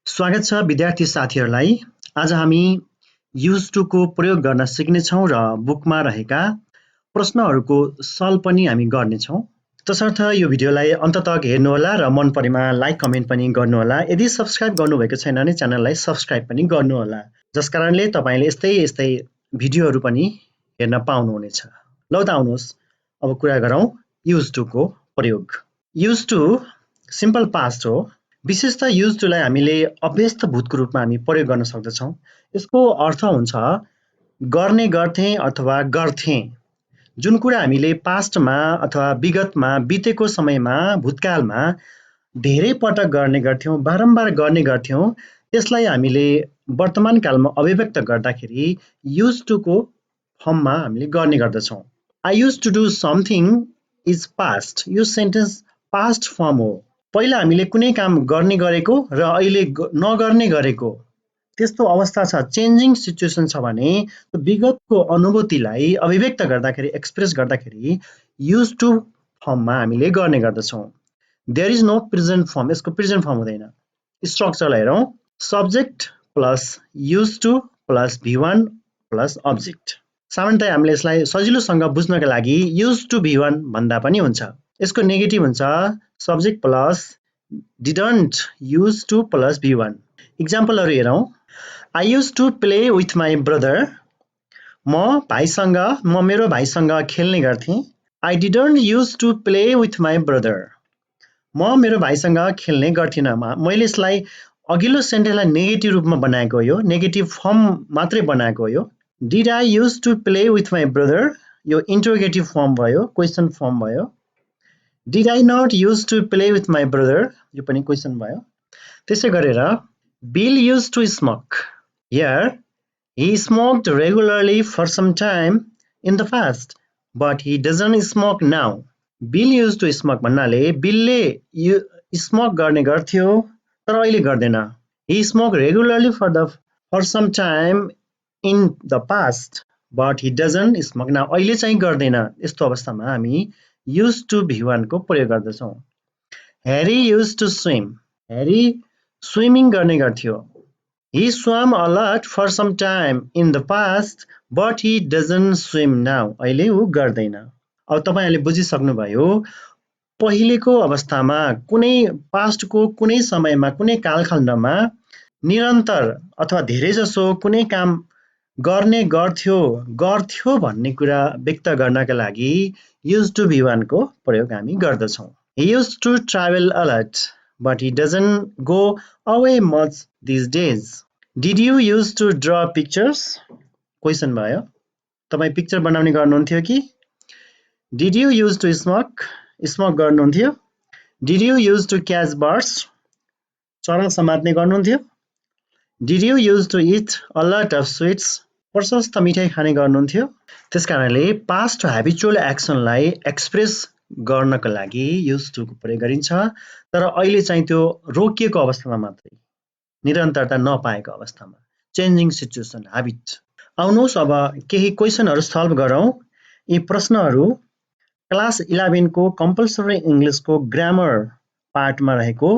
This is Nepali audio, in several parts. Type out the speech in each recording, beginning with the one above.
स्वागत छ विद्यार्थी साथीहरूलाई। आज हामी युज टु को प्रयोग गर्न सिक्नेछौँ र बुकमा रहेका प्रश्नहरूको सल्भ पनि हामी गर्नेछौँ। तसर्थ यो भिडियोलाई अन्ततक हेर्नुहोला र मन परेमा लाइक कमेन्ट पनि गर्नुहोला। यदि सब्स्क्राइब गर्नुभएको छैन भने च्यानललाई सब्स्क्राइब पनि गर्नुहोला, जस कारणले तपाईले यस्तै भिडियोहरू पनि हेर्न पाउनुहुनेछ। लौ त आउनुहोस् अब कुरा गरौँ युज टु को प्रयोग। युज टु सिम्पल पास्ट हो। विशेषतः युज टुलाई हामीले अभ्यस्त भूतको रूपमा हामी प्रयोग गर्न सक्दछौँ। यसको अर्थ हुन्छ गर्ने, गर्थे अथवा गर्थे। जुन कुरा हामीले पास्टमा अथवा विगतमा बितेको समयमा भूतकालमा धेरै पटक गर्ने गर्थ्यौँ, बारम्बार गर्ने गर्थ्यौँ, त्यसलाई हामीले वर्तमान कालमा अभिव्यक्त गर्दाखेरि युज टु को फर्ममा हामीले गर्ने गर्दछौँ। I use to do something is past. यो सेन्टेन्स पास्ट फर्म हो। पहिला हामीले कुनै काम गर्ने गरेको र अहिले नगर्ने गरेको त्यस्तो अवस्था छ, चेन्जिङ सिचुएसन छ भने विगतको अनुभूतिलाई अभिव्यक्त गर्दाखेरि, एक्सप्रेस गर्दाखेरि युज टु फर्ममा हामीले गर्ने गर्दछौँ। There is no present form. यसको प्रेजेन्ट फर्म हुँदैन। स्ट्रक्चरलाई हेरौँ। Subject plus use to plus V1 plus object. सामान्यतया हामीले यसलाई सजिलोसँग बुझ्नका लागि युज टु V1 भन्दा पनि हुन्छ। यसको नेगेटिभ हुन्छ subject plus didn't use to plus V1। इक्जाम्पलहरू हेरौँ। I used to play with my brother। म मेरो भाइसँग खेल्ने गर्थेँ। I didn't use to play with my brother। म मेरो भाइसँग खेल्ने गर्थिनँ। मैले यसलाई अघिल्लो सेन्टेन्सलाई नेगेटिभ रूपमा बनाएको हो, नेगेटिभ फर्म मात्रै बनाएको हो। Did I used to play with my brother? यो इन्टरोगेटिभ फर्म भयो, क्वेसन फर्म भयो। Did I not used to play with my brother? यो पनि क्वेसन भयो। त्यसै गरेर Bill used to smoke। Here, he smoked regularly for some time in the past, but he doesn't smoke now। Bill used to smoke भन्नाले बिलले स्मोक गर्ने गर्थ्यो तर अहिले गर्दैन। He smoked regularly for some time in the past, but he doesn't smoke now। अहिले चाहिँ गर्दैन। यस्तो अवस्थामा हामी use to V1 को प्रयोग गर्दछौँ। Harry used to swim। Harry swimming गर्ने गर्थ्यो। He swam a lot for some time in the past, but he doesn't swim now। अहिले ऊ गर्दैन। अब तपाईहरुले बुझिसक्नुभयो पहिलेको अवस्थामा कुनै पास्टको कुनै समयमा कुनै कालखण्डमा निरन्तर अथवा धेरै जसो कुनै काम गर्ने गर्थ्यो भन्ने कुरा व्यक्त गर्नका लागि use to V1 को प्रयोग हामी गर्दछौँ। He used to travel a lot, but he doesn't go away much these days। Did you used to draw pictures? Question भयो। तपाई पिक्चर बनाउने गर्नुहुन्थ्यो कि? Did you used to smoke? Smoke गर्नुहुन्थ्यो? Did you used to catch birds? चरा समात्ने गर्नुहुन्थ्यो? Did you used to eat a lot of sweets? प्रशस्त मिठाई खाने गर्नुहुन्थ्यो? त्यसकारणले पास्ट ह्याबिचुअल एक्सनलाई एक्सप्रेस गर्नको लागि युज टु को प्रयोग गरिन्छ, तर अहिले चाहिँ त्यो रोकिएको अवस्थामा मात्रै, निरन्तरता नपाएको अवस्थामा, चेन्जिङ सिचुएसन, ह्याबिट। आउनुहोस् अब केही क्वेसनहरू सल्भ गरौँ। यी प्रश्नहरू क्लास 11 को कम्पलसरी इङ्ग्लिसको ग्रामर पार्टमा रहेको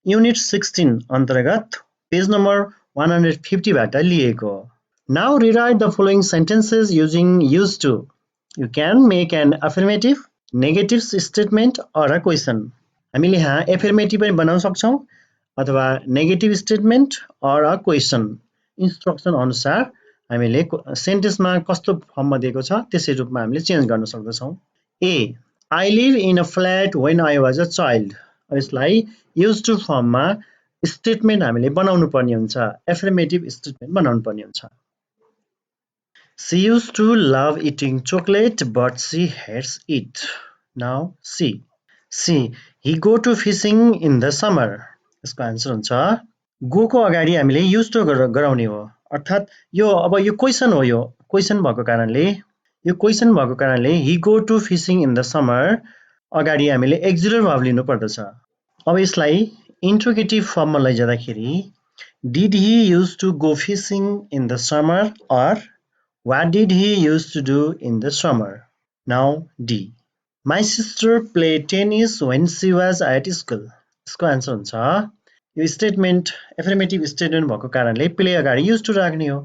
युनिट 16 अन्तर्गत पेज नम्बर 150 बाट लिएको हो। Now rewrite the following sentences using used to। You can make an affirmative, negative statement or a question। हामीले यहाँ affirmative पनि बनाउन सक्छौं अथवा negative statement or a question। Instruction अनुसार हामीले सेन्टेन्समा कस्तो फर्ममा दिएको छ त्यसै रूपमा हामीले चेन्ज गर्न सक्दछौं। A, I live in a flat when I was a child। यसलाई used to फर्ममा स्टेटमेन्ट हामीले बनाउनु पर्ने हुन्छ, affirmative स्टेटमेन्ट बनाउनु पर्ने हुन्छ। She used to love eating chocolate, but she hates it now। C, he go to fishing in the summer। यसको आन्सर हुन्छ go को अगाडि हामीले used to गराउने हो, अर्थात यो अब यो क्वेशन हो, यो क्वेशन भएको कारणले he go to fishing in the summer अगाडि हामीले auxiliary verb लिनु पर्दछ। अब यसलाई इन्ट्रोगेटिभ फर्ममा लैजाँदाखेरि did he used to go fishing in the summer or what did he used to do in the summer? Now D, my sister played tennis when she was at school। यसको आन्सर हुन्छ यो स्टेटमेन्ट एफर्मेटिभ स्टेटमेन्ट भएको कारणले प्ले अगाडि युज टु राख्ने हो।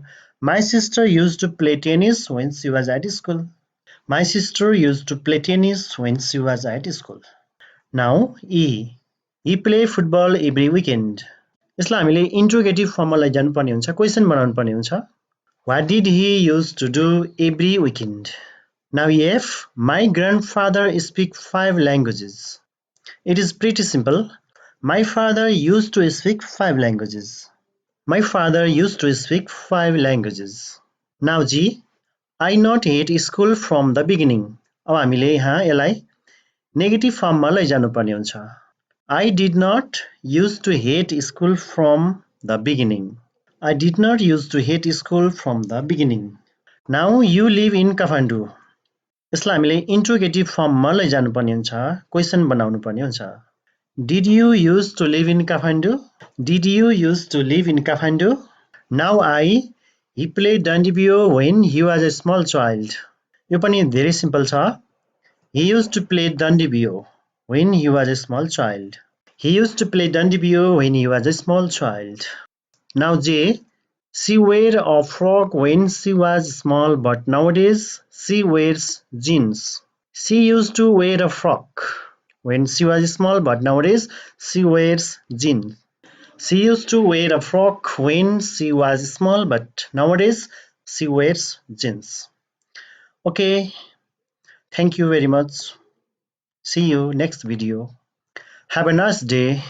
My sister use to play tennis when she was at school. My sister use to play tennis when she was at school. Now he play football every weekend. यसलाई हामीले इन्ट्रोगेटिभ फर्ममा लैजानुपर्ने हुन्छ, क्वेसन बनाउनु पर्ने हुन्छ। What did he use to do every weekend. Now if my grandfather speak 5 languages. It is pretty simple. My father used to speak 5 languages. My father used to speak 5 languages. Now G, I not hate school from the beginning. अब हामीले यहाँ यसलाई नेगेटिभ फर्ममा लैजानुपर्ने हुन्छ। I did not used to hate school from the beginning. I did not used to hate school from the beginning. Now you live in Kathmandu. यसलाई हामीले इन्ट्रोगेटिभ फर्ममा लैजानुपर्ने हुन्छ, क्वेसन बनाउनु पर्ने हुन्छ। Did you used to live in Kathmandu? Did you used to live in Kathmandu? Now he played Dandibio when he was a small child. यो पनि धेरै सिम्पल छ। He used to play Dandibio when he was a small child. He used to play Dandibio when he was a small child. Now J, she wear a frock when she was small, but nowadays she wears jeans. She used to wear a frock when she was small, but nowadays she wears jeans. She used to wear a frock when she was small, but nowadays she wears jeans. Okay, thank you very much. See you next video. Have a nice day.